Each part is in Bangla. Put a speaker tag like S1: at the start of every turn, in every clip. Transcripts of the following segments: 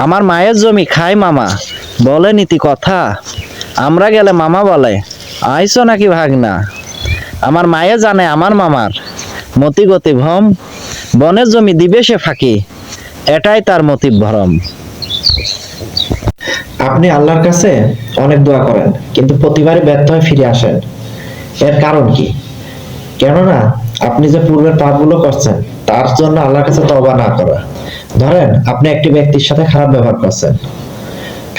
S1: আমার মায়ের জমি খায় মামা, বলে নীতি কথা। আমরা গেলে মামা বলে, আইসো নাকি ভাগনা। আমার মায়ে জানে আমার মামার মতি গতি ভ্রম, বনের জমি দিবে সে ফাঁকি, এটাই তার মতি ভরম।
S2: আপনি আল্লাহর কাছে অনেক দোয়া করেন, কিন্তু প্রতিবারই ব্যর্থ হয়ে ফিরে আসেন। এর কারণ কি? কেননা আপনি যে পূর্বের পাপগুলো করছেন তার জন্য আল্লাহর কাছে তওবা না করা। ধরেন আপনি একটি ব্যক্তির সাথে খারাপ ব্যবহার করছেন,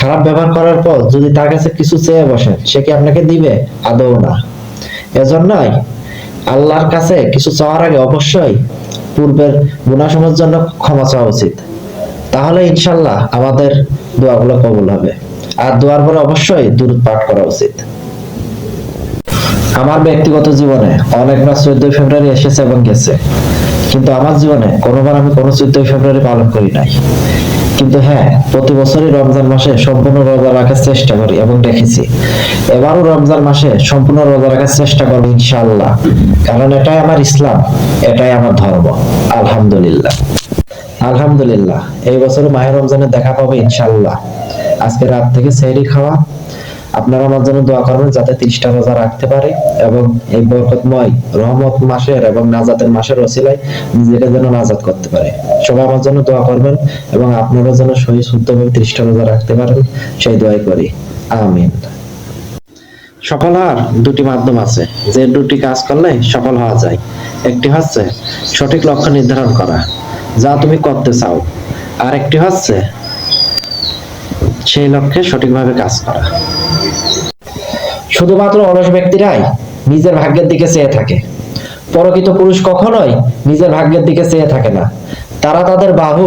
S2: খারাপ ব্যবহার করার পর যদি তার কাছে কিছু চেয়ে বসেন, সে কি আপনাকে দিবে? আদৌ না। এজন্যই আল্লাহর কাছে কিছু চাওয়ার আগে অবশ্যই পূর্বের গুনাহসমূহের জন্য ক্ষমা চাওয়া উচিত। তাহলে ইনশাল্লাহ আমাদের দোয়াগুলো কবুল হবে। আর দোয়ার পরে অবশ্যই দুরূদ পাঠ করা উচিত। আমার ব্যক্তিগত জীবনে অনেকবার 14 ফেব্রুয়ারি এসেছে এবং গেছে, কিন্তু আমার জীবনে কোনোবার আমি কোনো 14 ফেব্রুয়ারি পালন করি নাই। কিন্তু হ্যাঁ, প্রতি বছরই রমজান মাসে সম্পূর্ণ রোজা রাখার চেষ্টা করি এবং রেখেছি। এবারও রমজান মাসে সম্পূর্ণ রোজা রাখার চেষ্টা করবো ইনশাআল্লাহ, কারণ এটাই আমার ইসলাম, এটাই আমার ধর্ম। আলহামদুলিল্লাহ। আলহামদুলিল্লাহ, এই বছর মাহে রমজানে দেখা পাবে ইনশাআল্লাহ। আজকে রাত থেকে সেহরি খাওয়া। আপনারা আমার জন্য দোয়া করবেন যাতে 30টা রোজা রাখতে পারে এবং এই বরকতময় রহমত মাসের এবং নাজাতের মাসের ওসিলায় নিজেকে যেন নাজাত করতে পারে। সবাই আমার জন্য দোয়া করবেন এবং আপনারা যেন সহি শুদ্ধভাবে 30টা রোজা রাখতে পারেন, সেই দোয়াই করি। আমিন। সফল হওয়ার দুটি মাধ্যম আছে, যে দুটি কাজ করলে সফল হওয়া যায়। একটি হচ্ছে সঠিক লক্ষ্য নির্ধারণ করা, যা তুমি করতে চাও। আর একটি হচ্ছে সেই লক্ষ্যে সঠিকভাবে কাজ করা। শুধুমাত্র অলস ব্যক্তিরাই নিজের ভাগ্যের দিকে চেয়ে থাকে। প্রকৃত পুরুষ কখনোই নিজের ভাগ্যের দিকে চেয়ে থাকে না। তারা তাদের বাহু,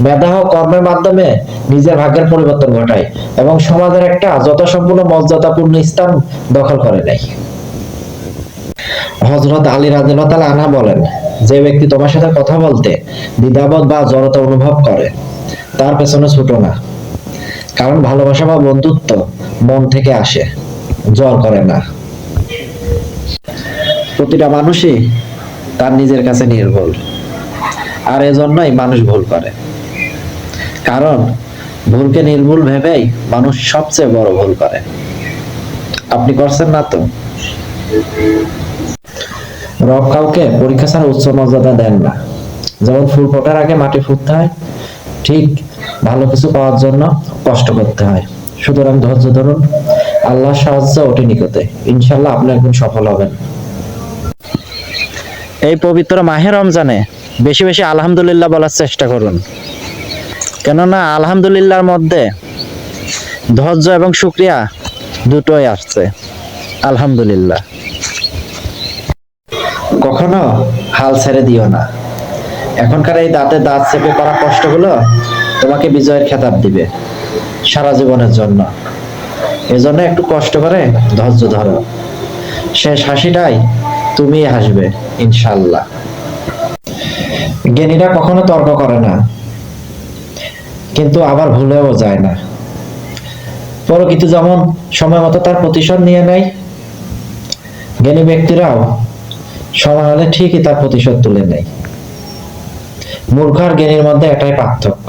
S2: মেধা ও কর্মের মাধ্যমে নিজের ভাগ্যের পরিবর্তন ঘটায় এবং সমাজের একটা যথাসম্পূর্ণ মর্যাদাপূর্ণ স্থান দখল করে নেয়। হযরত আলী রাদিয়াল্লাহু তাআলা আনহু বলেন, যে ব্যক্তি তোমার সাথে কথা বলতে দ্বিধাবোধ বা জড়তা অনুভব করে তার পেছনে ছুটো না, কারণ ভালোবাসা বা বন্ধুত্ব মন থেকে আসে, জোর করে না। প্রতিটা মানুষই তার নিজের কাছে নির্ভুল, আর এজন্যই মানুষ ভুল করে। কারণ ভুলকে নির্ভুল ভেবেই মানুষ সবচেয়ে বড় ভুল করে। আপনি করছেন না তো? রব কাউকে পরীক্ষা ছাড়া উচ্চ মর্যাদা দেন না। যেমন ফুল ফোটার আগে মাটি ফুটতে হয়, ঠিক ভালো কিছু পাওয়ার জন্য কষ্ট করতে হয়। সুতরাং ধৈর্য ধরুন, আল্লাহর সাহায্য অতি নিকটে। ইনশাআল্লাহ আপনি একদিন সফল হবেন।
S1: এই পবিত্র মাহে রমজানে বেশি বেশি আলহামদুলিল্লাহ বলার চেষ্টা করুন, কেননা আলহামদুলিল্লাহর মধ্যে ধৈর্য এবং শুকরিয়া দুটোই আসছে। আলহামদুলিল্লাহ।
S2: কখনো হাল ছেড়ে দিও না। এখনকার এই দাঁতে দাঁত চেপে করা কষ্টগুলো তোমাকে বিজয়ের খেতাব দিবে সারা জীবনের জন্য। এজন্য একটু কষ্ট করে ধৈর্য ধরো, শেষ হাসিটাই তুমি হাসবে ইনশাআল্লাহ। জ্ঞানীরা কখনো তর্ক করে না, কিন্তু আবার ভুলেও যায় না। প্রকৃতি যেমন সময় মতো তার প্রতিশোধ নিয়ে নেয়, জ্ঞানী ব্যক্তিরাও সময় হলে ঠিকই তার প্রতিশোধ তুলে নেয়। মূর্খ আর জ্ঞানীর মধ্যে এটাই পার্থক্য।